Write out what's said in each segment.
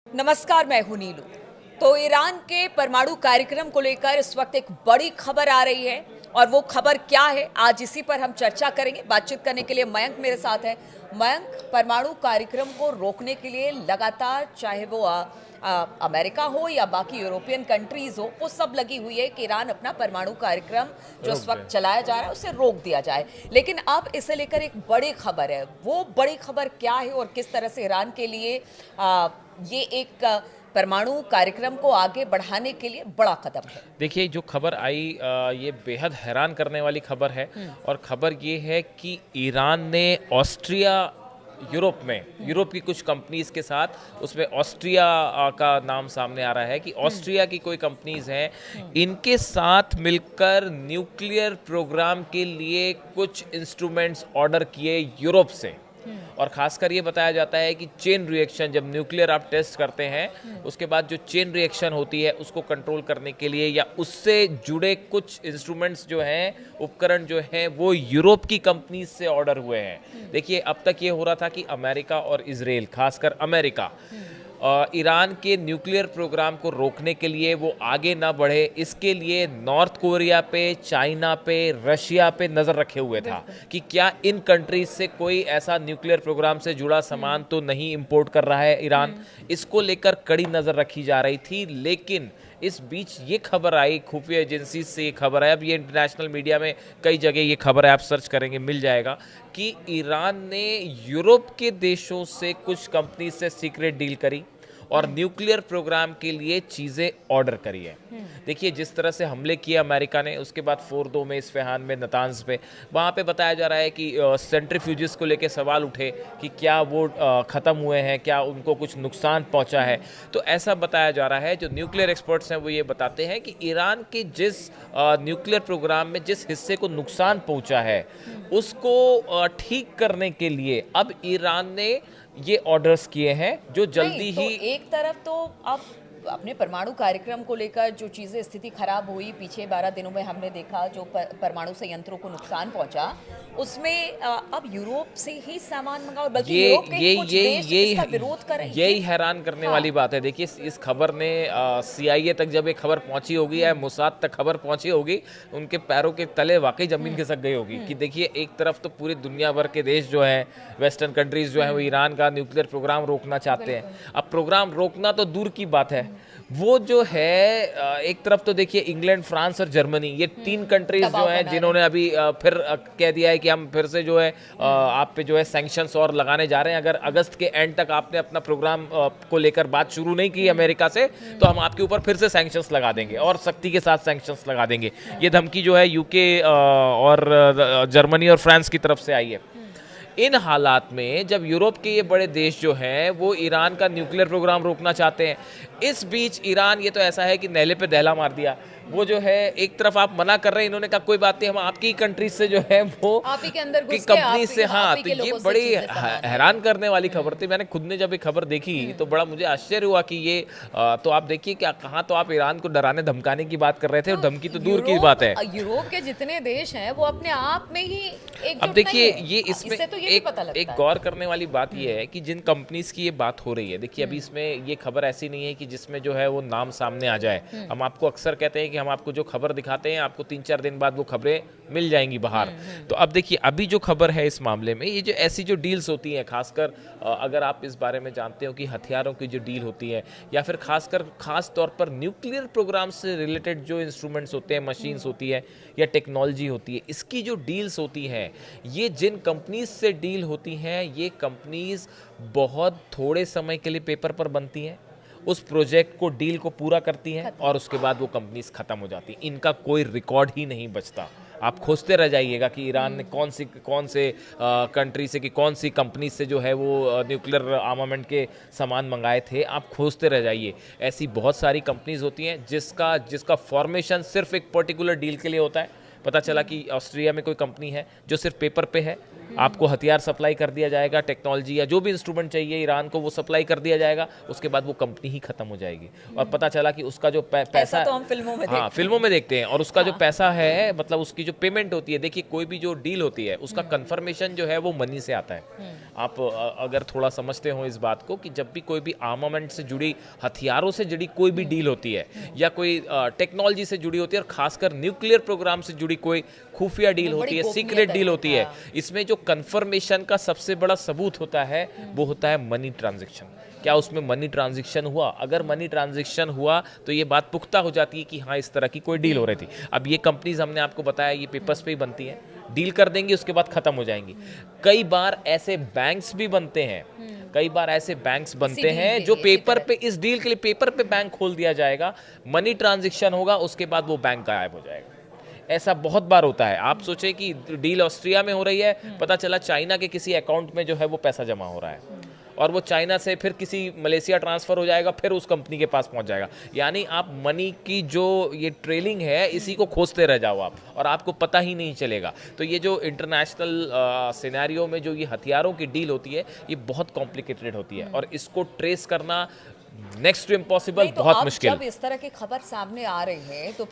नमस्कार, मैं हूं नीलू। तो ईरान के परमाणु कार्यक्रम को लेकर इस वक्त एक बड़ी खबर आ रही है और वो खबर क्या है, आज इसी पर हम चर्चा करेंगे। बातचीत करने के लिए मयंक मेरे साथ है। मयंक, परमाणु कार्यक्रम को रोकने के लिए लगातार, चाहे वो अमेरिका हो या बाकी यूरोपियन कंट्रीज हो, वो सब लगी हुई है कि ईरान अपना परमाणु कार्यक्रम जो इस वक्त चलाया जा रहा है उसे रोक दिया जाए। लेकिन अब इसे लेकर एक बड़ी खबर है। वो बड़ी खबर क्या है और किस तरह से ईरान के लिए ये एक परमाणु कार्यक्रम को आगे बढ़ाने के लिए बड़ा कदम है। देखिए, जो खबर आई ये बेहद हैरान करने वाली खबर है। और खबर ये है कि ईरान ने ऑस्ट्रिया, यूरोप की कुछ कंपनीज के साथ, उसमें ऑस्ट्रिया का नाम सामने आ रहा है कि ऑस्ट्रिया की कोई कंपनीज हैं, इनके साथ मिलकर न्यूक्लियर प्रोग्राम के लिए कुछ इंस्ट्रूमेंट्स ऑर्डर किए यूरोप से। और खासकर ये बताया जाता है कि चेन रिएक्शन, जब न्यूक्लियर आप टेस्ट करते हैं उसके बाद जो चेन रिएक्शन होती है उसको कंट्रोल करने के लिए या उससे जुड़े कुछ इंस्ट्रूमेंट्स जो हैं, उपकरण जो हैं, वो यूरोप की कंपनीज से ऑर्डर हुए हैं। देखिए, अब तक ये हो रहा था कि अमेरिका और इजराइल, खासकर अमेरिका, ईरान के न्यूक्लियर प्रोग्राम को रोकने के लिए वो आगे ना बढ़े, इसके लिए नॉर्थ कोरिया पे, चाइना पे, रशिया पे नज़र रखे हुए था कि क्या इन कंट्रीज से कोई ऐसा न्यूक्लियर प्रोग्राम से जुड़ा सामान तो नहीं इंपोर्ट कर रहा है ईरान। इसको लेकर कड़ी नज़र रखी जा रही थी। लेकिन इस बीच ये खबर आई, खुफिया एजेंसी से ये खबर है, अब ये इंटरनेशनल मीडिया में कई जगह ये खबर है, आप सर्च करेंगे मिल जाएगा, कि ईरान ने यूरोप के देशों से कुछ कंपनी से सीक्रेट डील करी और न्यूक्लियर प्रोग्राम के लिए चीज़ें ऑर्डर करी है। देखिए, जिस तरह से हमले किए अमेरिका ने, उसके बाद 4-2 में इस्फहान में, नतांज पे, वहाँ पे बताया जा रहा है कि सेंट्रीफ्यूजेस को लेके सवाल उठे कि क्या वो ख़त्म हुए हैं, क्या उनको कुछ नुकसान पहुँचा है। तो ऐसा बताया जा रहा है। जो न्यूक्लियर एक्सपर्ट्स हैं वो ये बताते हैं कि ईरान के जिस न्यूक्लियर प्रोग्राम में जिस हिस्से को नुकसान पहुँचा है उसको ठीक करने के लिए अब ईरान ने ये ऑर्डर्स किए हैं, जो जल्दी तो ही एक तरफ तो अब अपने परमाणु कार्यक्रम को लेकर जो चीजें, स्थिति खराब हुई पीछे 12 दिनों में, हमने देखा जो परमाणु संयंत्रों को नुकसान पहुंचा, उसमें अब यूरोप से ही सामान मंगा और बल्कि यूरोप के कुछ देश इसका विरोध कर रहे हैं। यही हैरान करने वाली बात है। देखिए, इस खबर ने CIA तक जब ये खबर पहुंची होगी या मोसाद तक खबर पहुंची होगी, उनके पैरों के तले वाकई जमीन खिसक गई होगी कि देखिए, एक तरफ तो पूरी दुनिया भर के देश जो हैं, वेस्टर्न कंट्रीज जो हैं, वो ईरान का न्यूक्लियर प्रोग्राम रोकना चाहते हैं। अब प्रोग्राम रोकना तो दूर की बात है, वो जो है एक तरफ तो देखिए इंग्लैंड, फ्रांस और जर्मनी, ये 3 कंट्रीज जो हैं जिन्होंने अभी फिर कह दिया है कि हम फिर से जो है आप पे जो है सैंक्शंस और लगाने जा रहे हैं। अगर अगस्त के एंड तक आपने अपना प्रोग्राम को लेकर बात शुरू नहीं की अमेरिका से, तो हम आपके ऊपर फिर से सैंक्शंस लगा देंगे और सख्ती के साथ सैंक्शंस लगा देंगे। ये धमकी जो है UK और जर्मनी और फ्रांस की तरफ से आई है। इन हालात में जब यूरोप के ये बड़े देश जो हैं वो ईरान का न्यूक्लियर प्रोग्राम रोकना चाहते हैं, इस बीच ईरान, ये तो ऐसा है कि नहले पे दहला मार दिया। वो जो है, एक तरफ आप मना कर रहे हैं, इन्होंने कहा कोई बात नहीं, हम आपकी कंट्री से जो है वो आप ही के अंदर घुस के कंपनी से, हाँ। तो ये बड़ी हैरान करने वाली खबर थी। मैंने खुद ने जब ये खबर देखी तो बड़ा मुझे आश्चर्य हुआ कि ये तो आप देखिए क्या कहाँ, तो आप ईरान को डराने धमकाने की बात कर रहे थे और धमकी तो दूर की बात है। यूरोप के जितने देश हैं वो अपने आप में ही एक, अब देखिए, ये इसमें तो एक गौर करने वाली बात ये है कि जिन कंपनीज की ये बात हो रही है, देखिए अभी इसमें ये खबर ऐसी नहीं है कि जिसमें जो है वो नाम सामने आ जाए। हम आपको अक्सर कहते हैं कि हम आपको जो खबर दिखाते हैं, आपको 3-4 दिन बाद वो खबरें मिल जाएंगी बाहर। तो अब देखिए, अभी जो खबर है इस मामले में, ये जो ऐसी जो डील्स होती हैं, खासकर अगर आप इस बारे में जानते हो कि हथियारों की जो डील होती है या फिर खास तौर पर न्यूक्लियर प्रोग्राम से रिलेटेड जो इंस्ट्रूमेंट्स होते हैं, मशीन्स होती है या टेक्नोलॉजी होती है, इसकी जो डील्स होती हैं, ये जिन कंपनीज से डील होती हैं, ये कंपनीज बहुत थोड़े समय के लिए पेपर पर बनती हैं, उस प्रोजेक्ट को, डील को पूरा करती हैं और उसके बाद वो कंपनीज खत्म हो जाती हैं। इनका कोई रिकॉर्ड ही नहीं बचता। आप खोजते रह जाइएगा कि ईरान ने कौन से कंट्री से, कि कौन सी कंपनी से जो है वो न्यूक्लियर आर्मामेंट के सामान मंगाए थे। आप खोजते रह जाइए। ऐसी बहुत सारी कंपनीज होती हैं जिसका फॉर्मेशन सिर्फ एक पर्टिकुलर डील के लिए होता है। पता चला कि ऑस्ट्रिया में कोई कंपनी है जो सिर्फ पेपर पे है, आपको हथियार सप्लाई कर दिया जाएगा, टेक्नोलॉजी या जो भी इंस्ट्रूमेंट चाहिए ईरान को वो सप्लाई कर दिया जाएगा, उसके बाद वो कंपनी ही खत्म हो जाएगी। और पता चला कि उसका जो पैसा, तो हम फिल्मों में हाँ फिल्मों में देखते हैं, और उसका जो पैसा है, मतलब उसकी जो पेमेंट होती है, देखिए कोई भी जो डील होती है उसका कंफर्मेशन जो है वो मनी से आता है। आप अगर थोड़ा समझते हो इस बात को कि जब भी कोई भी आर्मामेंट से जुड़ी, हथियारों से जुड़ी कोई भी डील होती है या कोई टेक्नोलॉजी से जुड़ी होती है, और खासकर न्यूक्लियर प्रोग्राम से जुड़ी कोई खुफिया डील होती है, सीक्रेट डील होती है, इसमें जो कंफर्मेशन का सबसे बड़ा सबूत होता है वो होता है मनी ट्रांजैक्शन। क्या उसमें मनी ट्रांजैक्शन हुआ? अगर मनी ट्रांजैक्शन हुआ तो ये बात पुख्ता हो जाती है कि हाँ इस तरह की कोई डील हो रही थी। अब ये कंपनीज हमने आपको बताया ये पेपर्स पे ही बनती हैं, डील कर देंगी उसके बाद खत्म हो जाएंगी। कई बार ऐसे बैंक्स भी बनते हैं, कई बार ऐसे बैंक्स बनते हैं जो पेपर पे, इस डील के लिए पेपर पे बैंक खोल दिया जाएगा, मनी ट्रांजैक्शन होगा, उसके बाद वो बैंक गायब हो जाएगा। ऐसा बहुत बार होता है। आप सोचें कि डील ऑस्ट्रिया में हो रही है, पता चला चाइना के किसी अकाउंट में जो है वो पैसा जमा हो रहा है, और वो चाइना से फिर किसी मलेशिया ट्रांसफ़र हो जाएगा, फिर उस कंपनी के पास पहुंच जाएगा। यानी आप मनी की जो ये ट्रेलिंग है इसी को खोजते रह जाओ आप, और आपको पता ही नहीं चलेगा। तो ये जो इंटरनेशनल सिनेरियो में जो ये हथियारों की डील होती है ये बहुत कॉम्प्लिकेटेड होती है, और इसको ट्रेस करना नेक्स्ट टू इम्पॉसिबल, तो बहुत मुश्किल। जब इस तरह की खबर सामने आ रही है तो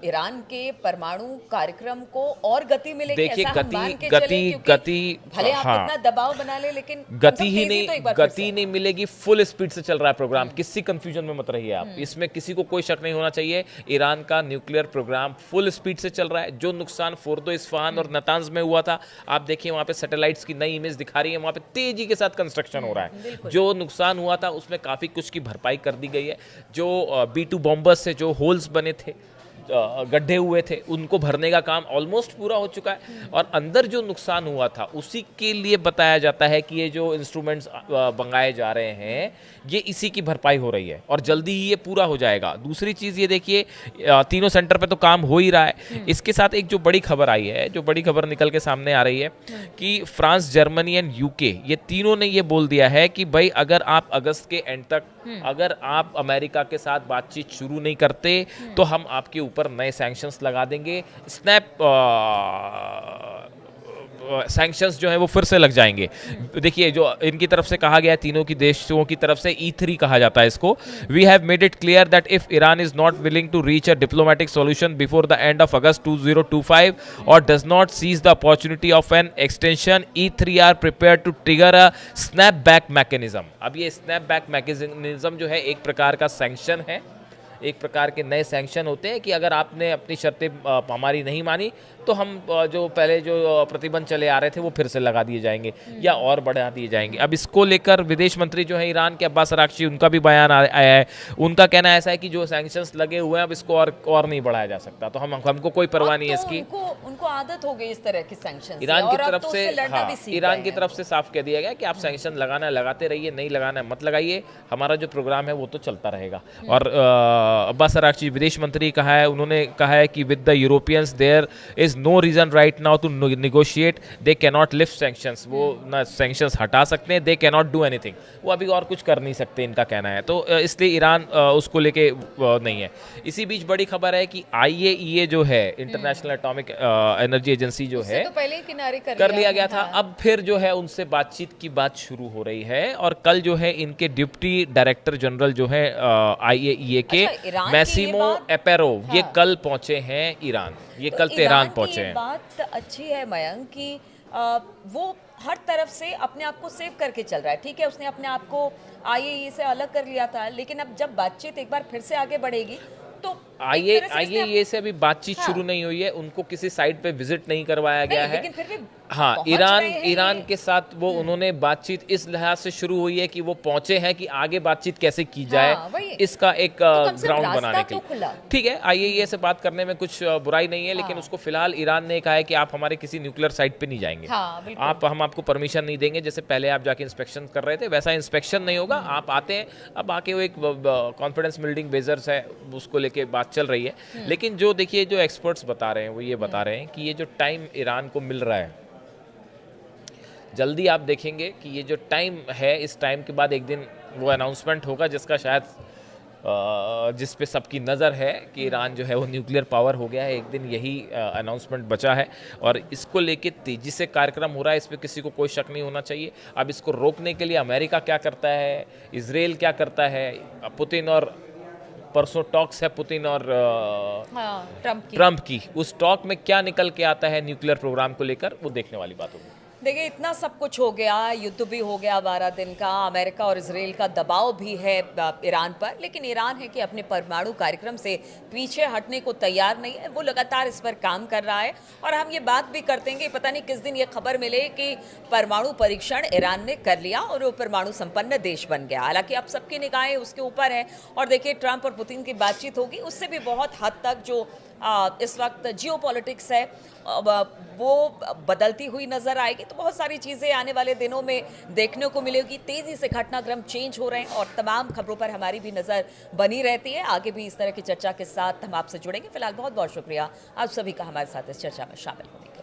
ईरान के परमाणु कार्यक्रम को और गति मिलेगी? देखिए ऐसा हम मान के चलें, गति क्योंकि भले आप हाँ, कितना दबाव बना ले, लेकिन गति ही तेजी नहीं, तो एक बार गति नहीं मिलेगी। फुल स्पीड से चल रहा है प्रोग्राम, किसी कंफ्यूजन में मत रहिए आप, इसमें किसी को कोई शक नहीं होना चाहिए। ईरान का न्यूक्लियर प्रोग्राम फुल स्पीड से चल रहा है। जो नुकसान फोर्दो, इस्फहान और नतांज में हुआ था, आप देखिए वहां पे सैटेलाइट्स की नई इमेज दिखा रही है, वहां पे तेजी के साथ कंस्ट्रक्शन हो रहा है। जो नुकसान हुआ था उसमें काफी कुछ की भरपाई कर दी गई है। जो B2 बॉम्बर्स से जो होल्स बने थे, गड्ढे हुए थे, उनको भरने का काम ऑलमोस्ट पूरा हो चुका है, और अंदर जो नुकसान हुआ था उसी के लिए बताया जाता है कि ये जो इंस्ट्रूमेंट्स मंगाए जा रहे हैं ये इसी की भरपाई हो रही है, और जल्दी ही ये पूरा हो जाएगा। दूसरी चीज़ ये देखिए, तीनों सेंटर पे तो काम हो ही रहा है। इसके साथ एक जो बड़ी खबर आई है, जो बड़ी खबर निकल के सामने आ रही है कि फ्रांस, जर्मनी एंड यूके, ये तीनों ने ये बोल दिया है कि भाई अगर आप अगस्त के एंड तक अगर आप अमेरिका के साथ बातचीत शुरू नहीं करते तो हम आपके ऊपर नए सैंक्शंस लगा देंगे। स्नैप सैंक्शंस जो है वो फिर से लग जाएंगे। देखिए जो इनकी तरफ से कहा गया है, तीनों की देशों की तरफ से, E3 कहा जाता है इसको। We have made it clear that if Iran is not willing to reach a diplomatic solution before the end of August 2025 और does not seize the opportunity of an extension, E3 are prepared to trigger a snap back mechanism. अब ये snap back mechanism जो है एक प्रकार का sanction है, एक प्रकार के नए सैंक्शन होते हैं कि अगर आपने अपनी शर्तें हमारी नहीं मानी तो हम जो पहले जो प्रतिबंध चले आ रहे थे वो फिर से लगा दिए जाएंगे या और बढ़ा दिए जाएंगे। अब इसको लेकर विदेश मंत्री जो है ईरान के अब्बास अराक्ची, उनका भी बयान आया है। उनका कहना ऐसा है कि जो सैंक्शंस लगे हुए हैं अब इसको और नहीं बढ़ाया जा सकता, तो हमको कोई परवाह नहीं है इसकी। उनको आदत हो गई इस तरह की सैंक्शंस ईरान की तरफ से, हाँ, ईरान की तरफ से साफ कह दिया गया कि आप सैंक्शन लगाना है लगाते रहिए, नहीं लगाना है मत लगाइए, हमारा जो प्रोग्राम है वो तो चलता रहेगा। और अब्बास अराक्ची विदेश मंत्री कहा है, उन्होंने कहा है कि with the Europeans there is no reason right now to negotiate, they can not lift sanctions. वो ना सैंक्शंस हटा सकते हैं, they can not do anything, वो अभी और कुछ कर नहीं सकते, इनका कहना है। तो इसलिए ईरान उसको लेके नहीं है। इसी बीच बड़ी खबर है कि IAEA जो है, इंटरनेशनल एटॉमिक एनर्जी एजेंसी जो है, तो पहले ही किनारे कर लिया गया था। अब फिर जो है उनसे बातचीत की बात शुरू हो रही है, और कल जो है इनके डिप्टी डायरेक्टर जनरल जो है IAEA के, मैसिमो एपेरो, ये कल पहुंचे हैं ईरान, ये कल तेहरान पहुंचे हैं। बात अच्छी है मयंक कि वो हर तरफ से अपने आप को सेव करके चल रहा है। ठीक है, उसने अपने आप को IAEA से अलग कर लिया था, लेकिन अब जब बातचीत एक बार फिर से आगे बढ़ेगी तो IAEA से अभी बातचीत शुरू नहीं हुई है, उनको किसी साइट पे विजिट नहीं करवाया गया है। लेकिन फिर भी हाँ, ईरान के साथ वो उन्होंने बातचीत इस लिहाज से शुरू हुई है कि वो पहुंचे हैं कि आगे बातचीत कैसे की जाए, इसका एक ग्राउंड बनाने के लिए। ठीक है, IAEA से बात करने में कुछ बुराई नहीं है, लेकिन उसको फिलहाल ईरान ने कहा है कि आप हमारे किसी न्यूक्लियर साइट पे नहीं जाएंगे, हम आपको परमिशन नहीं देंगे। जैसे पहले आप जाके इंस्पेक्शन कर रहे थे वैसा इंस्पेक्शन नहीं होगा, आप आते हैं। अब आके वो एक कॉन्फिडेंस बिल्डिंग बेजर्स है, उसको लेके बात चल रही है। लेकिन जो देखिए जो एक्सपर्ट्स बता रहे हैं वो ये बता रहे हैं कि ये जो टाइम ईरान को मिल रहा है, जल्दी आप देखेंगे कि ये जो टाइम है, इस टाइम के बाद एक दिन वो अनाउंसमेंट होगा जिसका शायद जिस पे सबकी नज़र है कि ईरान जो है वो न्यूक्लियर पावर हो गया है, एक दिन यही अनाउंसमेंट बचा है और इसको लेके तेज़ी से कार्यक्रम हो रहा है, इस पे किसी को कोई शक नहीं होना चाहिए। अब इसको रोकने के लिए अमेरिका क्या करता है, इजराइल क्या करता है, पुतिन और परसों टॉक्स है पुतिन और ट्रंप की, उस टॉक में क्या निकल के आता है न्यूक्लियर प्रोग्राम को लेकर, वो देखने वाली बात होगी। देखिए, इतना सब कुछ हो गया, युद्ध भी हो गया 12 दिन का, अमेरिका और इजराइल का दबाव भी है ईरान पर, लेकिन ईरान है कि अपने परमाणु कार्यक्रम से पीछे हटने को तैयार नहीं है। वो लगातार इस पर काम कर रहा है और हम ये बात भी करते हैं कि पता नहीं किस दिन ये खबर मिले कि परमाणु परीक्षण ईरान ने कर लिया और वो परमाणु संपन्न देश बन गया। हालांकि अब सबकी निगाहें उसके ऊपर है और देखिए ट्रंप और पुतिन की बातचीत होगी, उससे भी बहुत हद तक जो इस वक्त जियो पॉलिटिक्स है वो बदलती हुई नजर आएगी। तो बहुत सारी चीज़ें आने वाले दिनों में देखने को मिलेगी। तेज़ी से घटनाक्रम चेंज हो रहे हैं और तमाम खबरों पर हमारी भी नज़र बनी रहती है। आगे भी इस तरह की चर्चा के साथ हम आपसे जुड़ेंगे। फिलहाल बहुत बहुत शुक्रिया आप सभी का हमारे साथ इस चर्चा में शामिल होने।